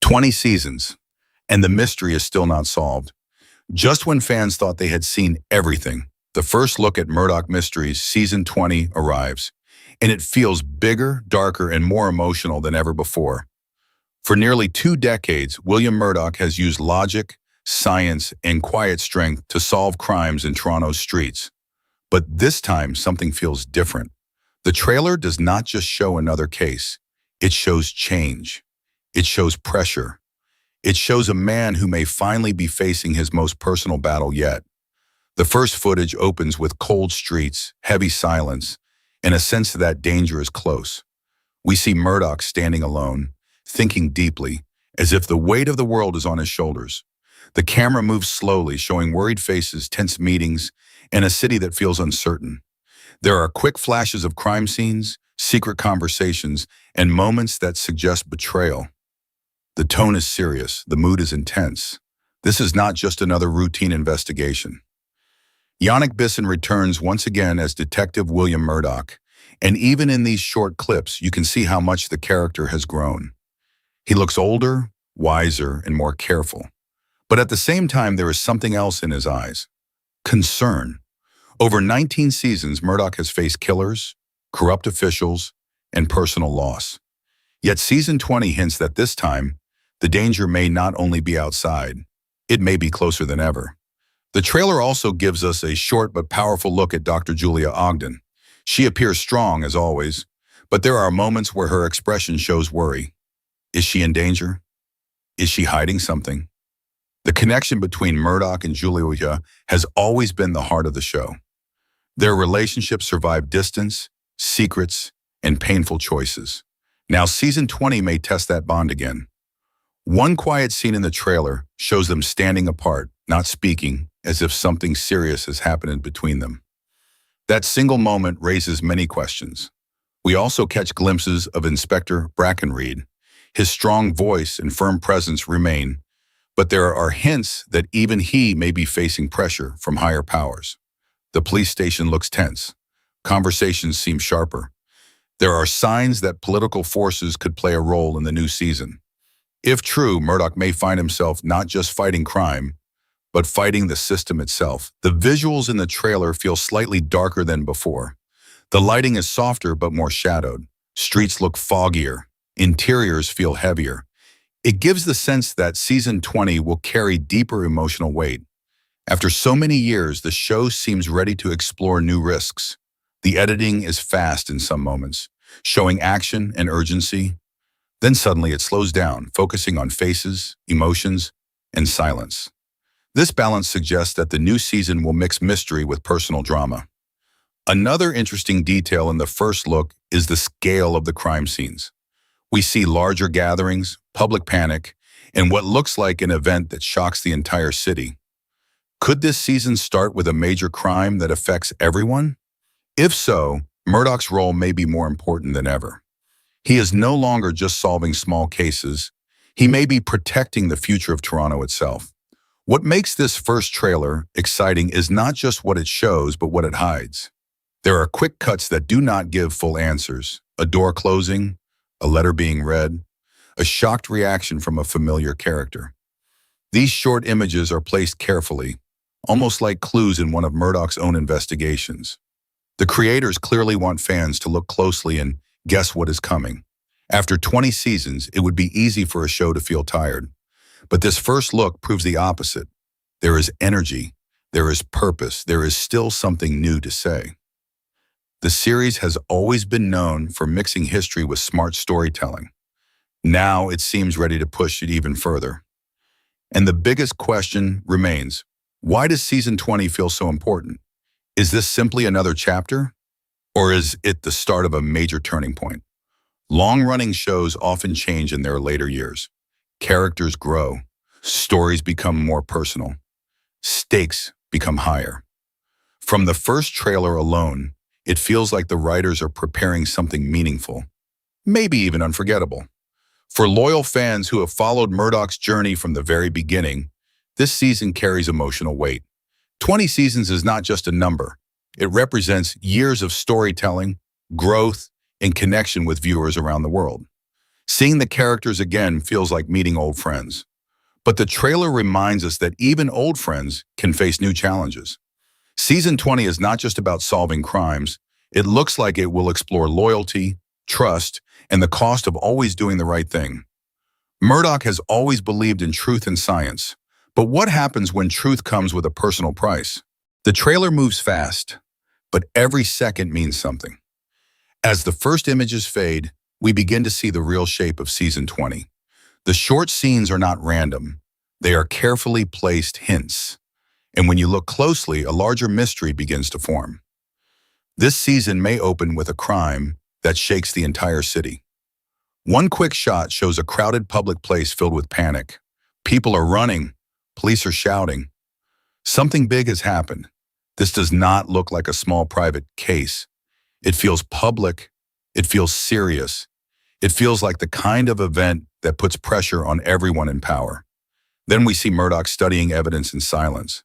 20 seasons, and the mystery is still not solved. Just when fans thought they had seen everything, the first look at Murdoch Mysteries Season 20 arrives, and it feels bigger, darker, and more emotional than ever before. For nearly 2 decades, William Murdoch has used logic, science, and quiet strength to solve crimes in Toronto's streets. But this time, something feels different. The trailer does not just show another case. It shows change. It shows pressure. It shows a man who may finally be facing his most personal battle yet. The first footage opens with cold streets, heavy silence, and a sense that danger is close. We see Murdoch standing alone, thinking deeply, as if the weight of the world is on his shoulders. The camera moves slowly, showing worried faces, tense meetings, and a city that feels uncertain. There are quick flashes of crime scenes, secret conversations, and moments that suggest betrayal. The tone is serious, the mood is intense. This is not just another routine investigation. Yannick Bisson returns once again as Detective William Murdoch, and even in these short clips, you can see how much the character has grown. He looks older, wiser, and more careful. But at the same time, there is something else in his eyes: concern. Over 19 seasons, Murdoch has faced killers, corrupt officials, and personal loss. Yet Season 20 hints that this time, the danger may not only be outside, it may be closer than ever. The trailer also gives us a short but powerful look at Dr. Julia Ogden. She appears strong, as always, but there are moments where her expression shows worry. Is she in danger? Is she hiding something? The connection between Murdoch and Julia has always been the heart of the show. Their relationship survived distance, secrets, and painful choices. Now Season 20 may test that bond again. One quiet scene in the trailer shows them standing apart, not speaking, as if something serious has happened between them. That single moment raises many questions. We also catch glimpses of Inspector Brackenreed. His strong voice and firm presence remain, but there are hints that even he may be facing pressure from higher powers. The police station looks tense. Conversations seem sharper. There are signs that political forces could play a role in the new season. If true, Murdoch may find himself not just fighting crime, but fighting the system itself. The visuals in the trailer feel slightly darker than before. The lighting is softer but more shadowed. Streets look foggier. Interiors feel heavier. It gives the sense that Season 20 will carry deeper emotional weight. After so many years, the show seems ready to explore new risks. The editing is fast in some moments, showing action and urgency. Then suddenly it slows down, focusing on faces, emotions, and silence. This balance suggests that the new season will mix mystery with personal drama. Another interesting detail in the first look is the scale of the crime scenes. We see larger gatherings, public panic, and what looks like an event that shocks the entire city. Could this season start with a major crime that affects everyone? If so, Murdoch's role may be more important than ever. He is no longer just solving small cases. He may be protecting the future of Toronto itself. What makes this first trailer exciting is not just what it shows, but what it hides. There are quick cuts that do not give full answers. A door closing, a letter being read, a shocked reaction from a familiar character. These short images are placed carefully, almost like clues in one of Murdoch's own investigations. The creators clearly want fans to look closely and guess what is coming. After 20 seasons, it would be easy for a show to feel tired. But this first look proves the opposite. There is energy, there is purpose, there is still something new to say. The series has always been known for mixing history with smart storytelling. Now it seems ready to push it even further. And the biggest question remains, why does Season 20 feel so important? Is this simply another chapter? Or is it the start of a major turning point? Long-running shows often change in their later years. Characters grow, stories become more personal, stakes become higher. From the first trailer alone, it feels like the writers are preparing something meaningful, maybe even unforgettable. For loyal fans who have followed Murdoch's journey from the very beginning, this season carries emotional weight. 20 seasons is not just a number. It represents years of storytelling, growth, and connection with viewers around the world. Seeing the characters again feels like meeting old friends. But the trailer reminds us that even old friends can face new challenges. Season 20 is not just about solving crimes. It looks like it will explore loyalty, trust, and the cost of always doing the right thing. Murdoch has always believed in truth and science. But what happens when truth comes with a personal price? The trailer moves fast, but every second means something. As the first images fade, we begin to see the real shape of Season 20. The short scenes are not random. They are carefully placed hints. And when you look closely, a larger mystery begins to form. This season may open with a crime that shakes the entire city. One quick shot shows a crowded public place filled with panic. People are running. Police are shouting. Something big has happened. This does not look like a small private case. It feels public. It feels serious. It feels like the kind of event that puts pressure on everyone in power. Then we see Murdoch studying evidence in silence.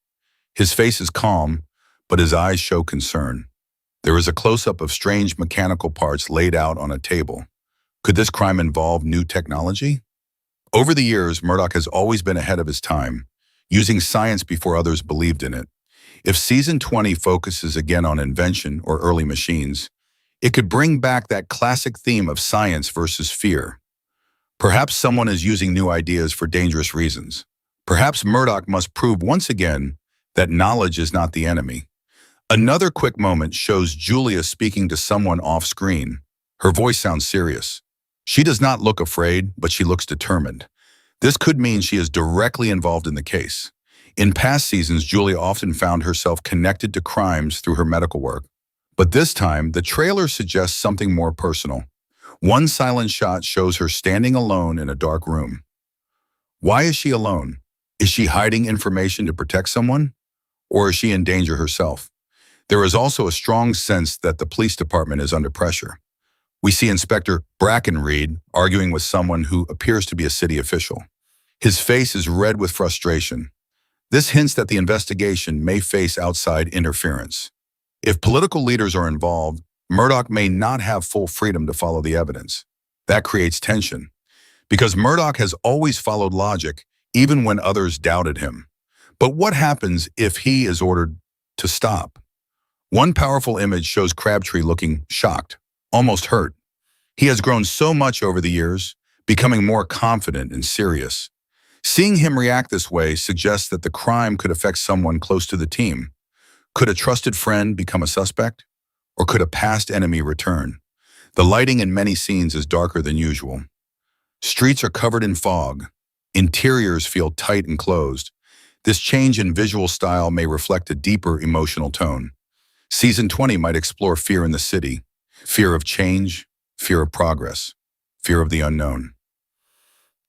His face is calm, but his eyes show concern. There is a close-up of strange mechanical parts laid out on a table. Could this crime involve new technology? Over the years, Murdoch has always been ahead of his time, using science before others believed in it. If Season 20 focuses again on invention or early machines, it could bring back that classic theme of science versus fear. Perhaps someone is using new ideas for dangerous reasons. Perhaps Murdoch must prove once again that knowledge is not the enemy. Another quick moment shows Julia speaking to someone off-screen. Her voice sounds serious. She does not look afraid, but she looks determined. This could mean she is directly involved in the case. In past seasons, Julia often found herself connected to crimes through her medical work. But this time, the trailer suggests something more personal. One silent shot shows her standing alone in a dark room. Why is she alone? Is she hiding information to protect someone? Or is she in danger herself? There is also a strong sense that the police department is under pressure. We see Inspector Brackenreed arguing with someone who appears to be a city official. His face is red with frustration. This hints that the investigation may face outside interference. If political leaders are involved, Murdoch may not have full freedom to follow the evidence. That creates tension, because Murdoch has always followed logic, even when others doubted him. But what happens if he is ordered to stop? One powerful image shows Crabtree looking shocked, almost hurt. He has grown so much over the years, becoming more confident and serious. Seeing him react this way suggests that the crime could affect someone close to the team. Could a trusted friend become a suspect? Or could a past enemy return? The lighting in many scenes is darker than usual. Streets are covered in fog. Interiors feel tight and closed. This change in visual style may reflect a deeper emotional tone. Season 20 might explore fear in the city, fear of change, fear of progress, fear of the unknown.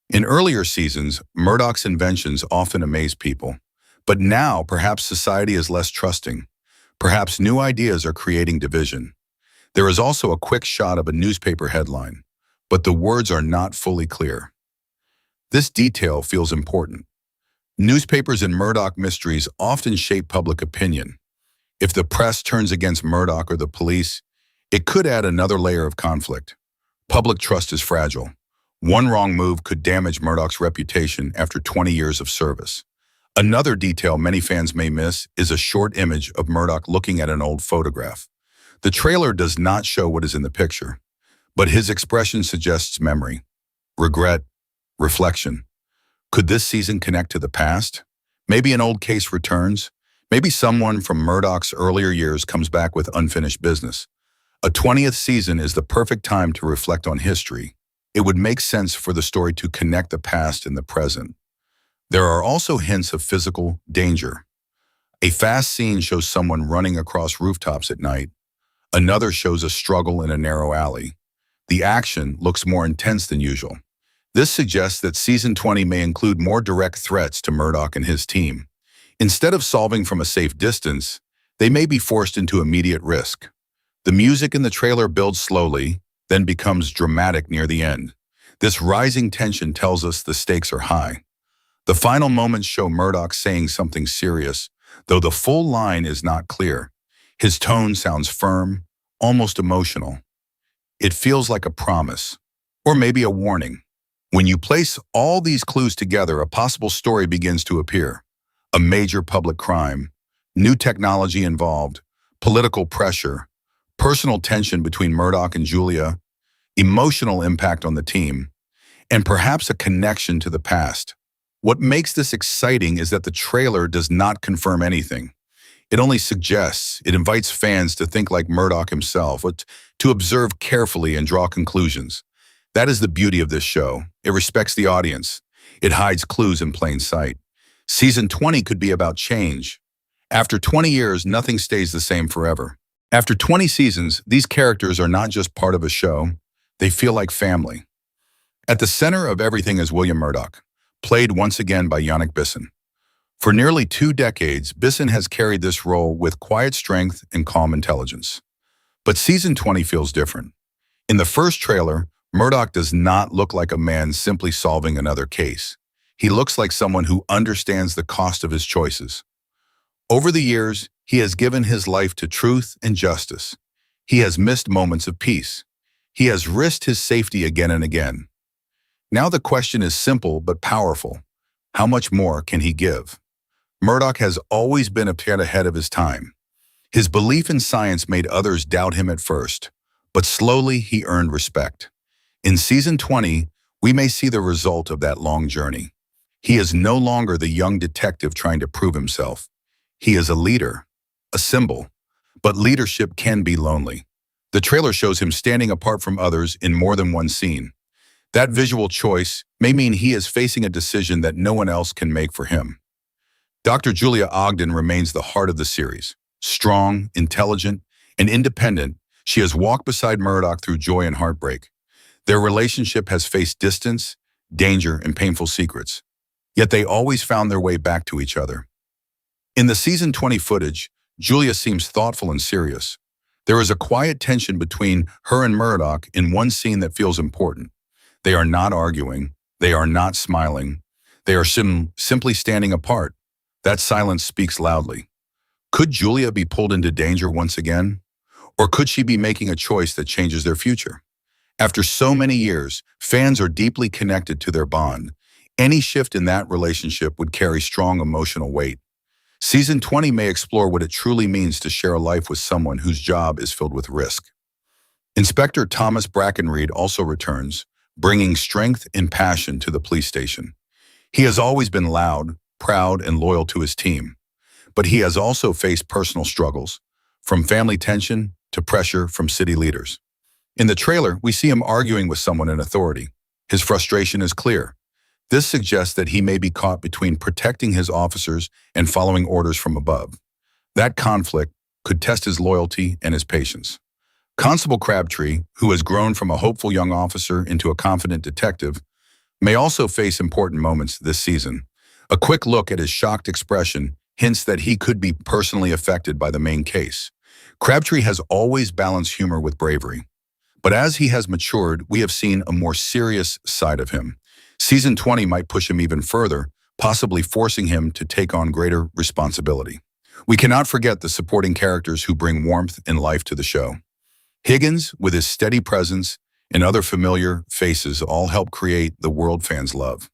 In earlier seasons, Murdoch's inventions often amaze people. But now, perhaps society is less trusting. Perhaps new ideas are creating division. There is also a quick shot of a newspaper headline, but the words are not fully clear. This detail feels important. Newspapers and Murdoch mysteries often shape public opinion. If the press turns against Murdoch or the police, it could add another layer of conflict. Public trust is fragile. One wrong move could damage Murdoch's reputation after 20 years of service. Another detail many fans may miss is a short image of Murdoch looking at an old photograph. The trailer does not show what is in the picture, but his expression suggests memory, regret, reflection. Could this season connect to the past? Maybe an old case returns. Maybe someone from Murdoch's earlier years comes back with unfinished business. A 20th season is the perfect time to reflect on history. It would make sense for the story to connect the past and the present. There are also hints of physical danger. A fast scene shows someone running across rooftops at night. Another shows a struggle in a narrow alley. The action looks more intense than usual. This suggests that Season 20 may include more direct threats to Murdoch and his team. Instead of solving from a safe distance, they may be forced into immediate risk. The music in the trailer builds slowly, then becomes dramatic near the end. This rising tension tells us the stakes are high. The final moments show Murdoch saying something serious, though the full line is not clear. His tone sounds firm, almost emotional. It feels like a promise. Or maybe a warning. When you place all these clues together, a possible story begins to appear. A major public crime, new technology involved, political pressure, personal tension between Murdoch and Julia, emotional impact on the team, and perhaps a connection to the past. What makes this exciting is that the trailer does not confirm anything. It only suggests, it invites fans to think like Murdoch himself, but to observe carefully and draw conclusions. That is the beauty of this show. It respects the audience. It hides clues in plain sight. Season 20 could be about change. After 20 years, nothing stays the same forever. After 20 seasons, these characters are not just part of a show. They feel like family. At the center of everything is William Murdoch, played once again by Yannick Bisson. For nearly 2 decades, Bisson has carried this role with quiet strength and calm intelligence. But season 20 feels different. In the first trailer, Murdoch does not look like a man simply solving another case. He looks like someone who understands the cost of his choices. Over the years, he has given his life to truth and justice. He has missed moments of peace. He has risked his safety again and again. Now the question is simple but powerful. How much more can he give? Murdoch has always been a bit ahead of his time. His belief in science made others doubt him at first, but slowly he earned respect. In season 20, we may see the result of that long journey. He is no longer the young detective trying to prove himself. He is a leader, a symbol, but leadership can be lonely. The trailer shows him standing apart from others in more than one scene. That visual choice may mean he is facing a decision that no one else can make for him. Dr. Julia Ogden remains the heart of the series. Strong, intelligent, and independent, she has walked beside Murdoch through joy and heartbreak. Their relationship has faced distance, danger, and painful secrets. Yet they always found their way back to each other. In the season 20 footage, Julia seems thoughtful and serious. There is a quiet tension between her and Murdoch in one scene that feels important. They are not arguing. They are not smiling. They are simply standing apart. That silence speaks loudly. Could Julia be pulled into danger once again? Or could she be making a choice that changes their future? After so many years, fans are deeply connected to their bond. Any shift in that relationship would carry strong emotional weight. Season 20 may explore what it truly means to share a life with someone whose job is filled with risk. Inspector Thomas Brackenreed also returns, bringing strength and passion to the police station. He has always been loud, proud, and loyal to his team. But he has also faced personal struggles, from family tension to pressure from city leaders. In the trailer, we see him arguing with someone in authority. His frustration is clear. This suggests that he may be caught between protecting his officers and following orders from above. That conflict could test his loyalty and his patience. Constable Crabtree, who has grown from a hopeful young officer into a confident detective, may also face important moments this season. A quick look at his shocked expression hints that he could be personally affected by the main case. Crabtree has always balanced humor with bravery. But as he has matured, we have seen a more serious side of him. Season 20 might push him even further, possibly forcing him to take on greater responsibility. We cannot forget the supporting characters who bring warmth and life to the show. Higgins, with his steady presence, and other familiar faces all help create the world fans love.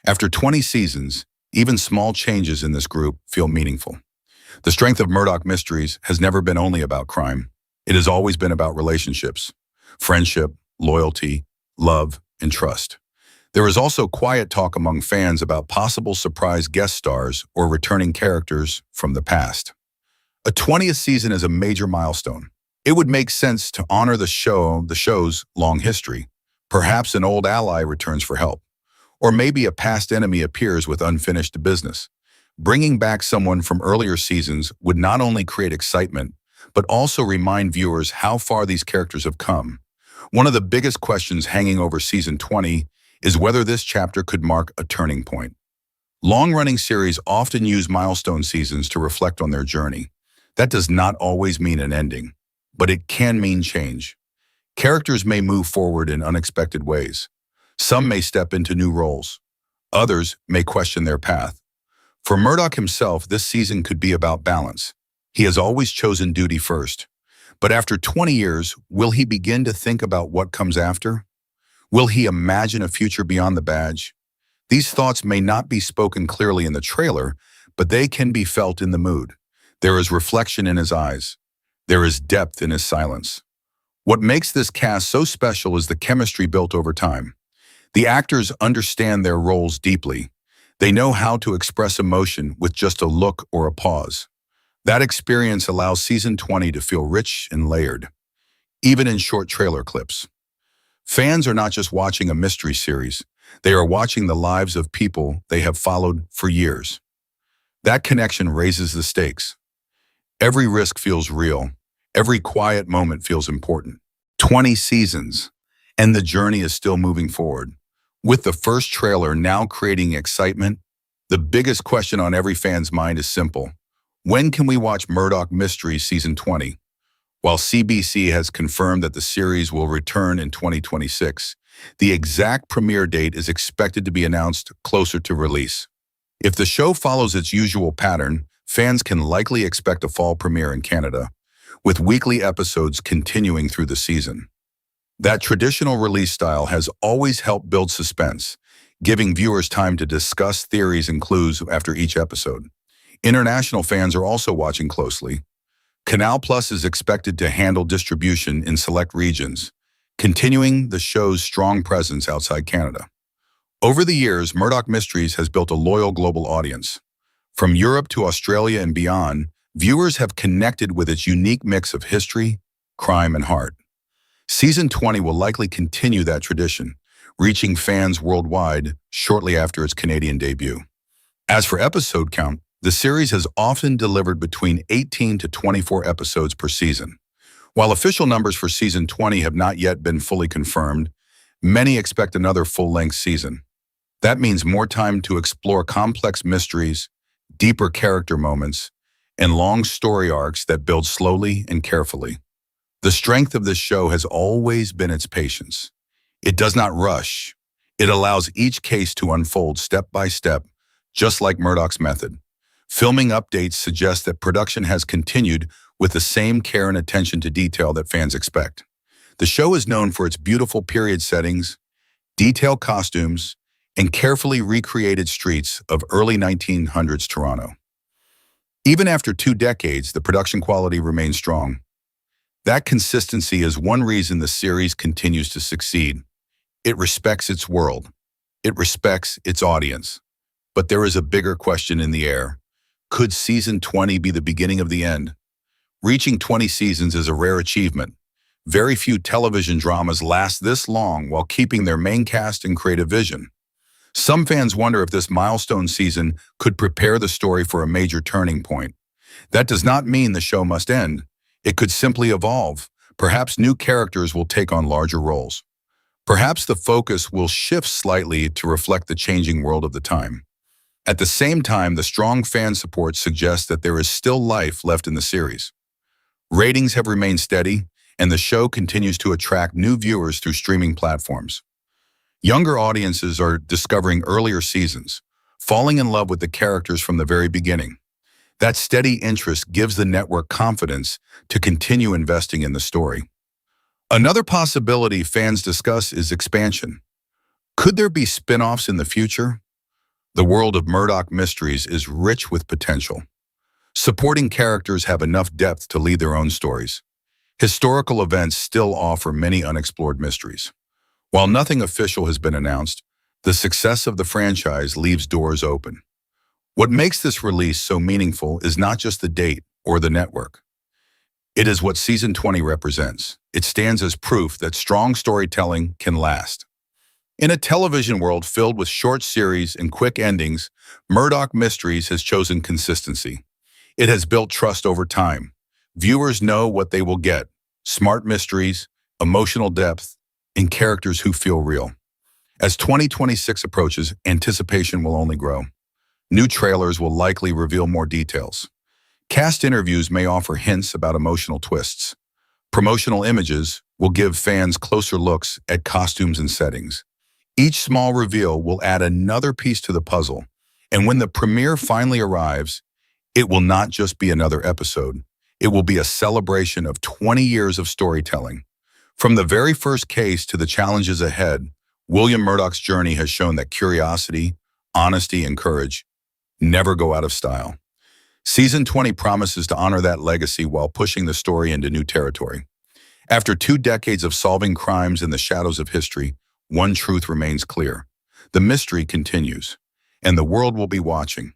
After 20 seasons, even small changes in this group feel meaningful. The strength of Murdoch Mysteries has never been only about crime. It has always been about relationships, friendship, loyalty, love, and trust. There is also quiet talk among fans about possible surprise guest stars or returning characters from the past. A 20th season is a major milestone. It would make sense to honor the show's long history. Perhaps an old ally returns for help, or maybe a past enemy appears with unfinished business. Bringing back someone from earlier seasons would not only create excitement, but also remind viewers how far these characters have come. One of the biggest questions hanging over season 20 is whether this chapter could mark a turning point. Long-running series often use milestone seasons to reflect on their journey. That does not always mean an ending, but it can mean change. Characters may move forward in unexpected ways. Some may step into new roles. Others may question their path. For Murdoch himself, this season could be about balance. He has always chosen duty first. But after 20 years, will he begin to think about what comes after? Will he imagine a future beyond the badge? These thoughts may not be spoken clearly in the trailer, but they can be felt in the mood. There is reflection in his eyes. There is depth in his silence. What makes this cast so special is the chemistry built over time. The actors understand their roles deeply. They know how to express emotion with just a look or a pause. That experience allows season 20 to feel rich and layered, even in short trailer clips. Fans are not just watching a mystery series, they are watching the lives of people they have followed for years. That connection raises the stakes. Every risk feels real. Every quiet moment feels important. 20 seasons, and the journey is still moving forward. With the first trailer now creating excitement, the biggest question on every fan's mind is simple. When can we watch Murdoch Mysteries Season 20? While CBC has confirmed that the series will return in 2026, the exact premiere date is expected to be announced closer to release. If the show follows its usual pattern, fans can likely expect a fall premiere in Canada, with weekly episodes continuing through the season. That traditional release style has always helped build suspense, giving viewers time to discuss theories and clues after each episode. International fans are also watching closely. CANAL Plus is expected to handle distribution in select regions, continuing the show's strong presence outside Canada. Over the years, Murdoch Mysteries has built a loyal global audience. From Europe to Australia and beyond, viewers have connected with its unique mix of history, crime, and heart. Season 20 will likely continue that tradition, reaching fans worldwide shortly after its Canadian debut. As for episode count, the series has often delivered between 18 to 24 episodes per season. While official numbers for Season 20 have not yet been fully confirmed, many expect another full-length season. That means more time to explore complex mysteries, deeper character moments, and long story arcs that build slowly and carefully. The strength of this show has always been its patience. It does not rush. It allows each case to unfold step by step, just like Murdoch's method. Filming updates suggest that production has continued with the same care and attention to detail that fans expect. The show is known for its beautiful period settings, detailed costumes, and carefully recreated streets of early 1900s Toronto. Even after 2 decades, the production quality remains strong. That consistency is one reason the series continues to succeed. It respects its world. It respects its audience. But there is a bigger question in the air. Could Season 20 be the beginning of the end? Reaching 20 seasons is a rare achievement. Very few television dramas last this long while keeping their main cast and creative vision. Some fans wonder if this milestone season could prepare the story for a major turning point. That does not mean the show must end. It could simply evolve. Perhaps new characters will take on larger roles. Perhaps the focus will shift slightly to reflect the changing world of the time. At the same time, the strong fan support suggests that there is still life left in the series. Ratings have remained steady, and the show continues to attract new viewers through streaming platforms. Younger audiences are discovering earlier seasons, falling in love with the characters from the very beginning. That steady interest gives the network confidence to continue investing in the story. Another possibility fans discuss is expansion. Could there be spin-offs in the future? The world of Murdoch Mysteries is rich with potential. Supporting characters have enough depth to lead their own stories. Historical events still offer many unexplored mysteries. While nothing official has been announced, the success of the franchise leaves doors open. What makes this release so meaningful is not just the date or the network. It is what Season 20 represents. It stands as proof that strong storytelling can last. In a television world filled with short series and quick endings, Murdoch Mysteries has chosen consistency. It has built trust over time. Viewers know what they will get: smart mysteries, emotional depth, and characters who feel real. As 2026 approaches, anticipation will only grow. New trailers will likely reveal more details. Cast interviews may offer hints about emotional twists. Promotional images will give fans closer looks at costumes and settings. Each small reveal will add another piece to the puzzle, and when the premiere finally arrives, it will not just be another episode. It will be a celebration of 20 years of storytelling. From the very first case to the challenges ahead, William Murdoch's journey has shown that curiosity, honesty, and courage never go out of style. Season 20 promises to honor that legacy while pushing the story into new territory. After 2 decades of solving crimes in the shadows of history, one truth remains clear. The mystery continues, and the world will be watching.